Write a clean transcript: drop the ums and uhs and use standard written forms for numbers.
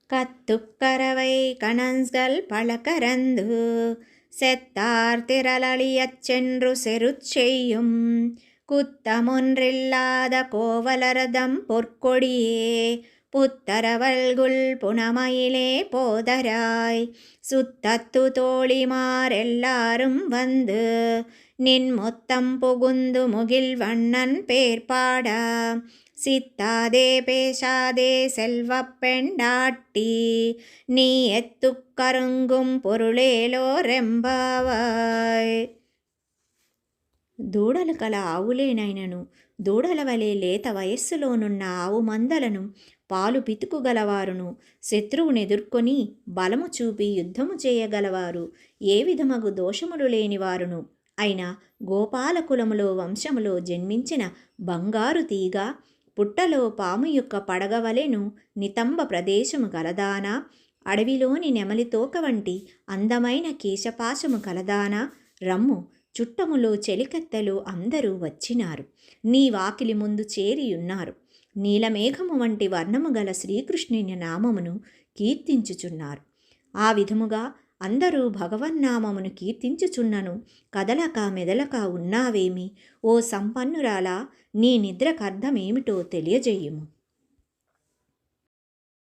கத்துக்கரவை கணன்கள் பழக்கரந்து செத்தார் திரளழியச் சென்று செருச்செய்யும் குத்தமொன்றில்லாத கோவலரதம் பொற்கொடியே புத்தரவல்குல் புனமயிலே போதராய் சுத்தத்து தோழிமாரெல்லாரும் வந்து நின் மொத்தம் புகுந்து முகில் வண்ணன் பேர்பாட சித்தாதே பேசாதே செல்வப் பெண்டாட்டி நீ ఎత్తుకరుంగుం పొరులేలో రెంబావాయ్. దూడలు కల ఆవులేనైనను దూడల వలె లేత వయస్సులోనున్న ఆవు మందలను పాలు పితుకుగలవారును శత్రువునెదుర్కొని బలము చూపి యుద్ధము చేయగలవారు ఏ విధమగు దోషములు లేనివారును అయిన గోపాలకులములో వంశములో జన్మించిన బంగారు తీగ పుట్టలో పాము యొక్క పడగవలెను నితంబ ప్రదేశము గలదానా అడవిలోని నెమలితోక వంటి అందమైన కేశపాశము కలదానా రమ్ము చుట్టములో చెలికత్తెలు అందరూ వచ్చినారు నీ వాకిలి ముందు చేరియున్నారు నీలమేఘము వంటి వర్ణము గల శ్రీకృష్ణుని నామమును కీర్తించుచున్నారు. ఆ విధముగా అందరూ భగవన్నామమును కీర్తించుచున్నను కదలక మెదలక ఉన్నావేమి ఓ సంపన్నురాలా నీ నిద్రకర్థమేమిటో తెలియజేయుము.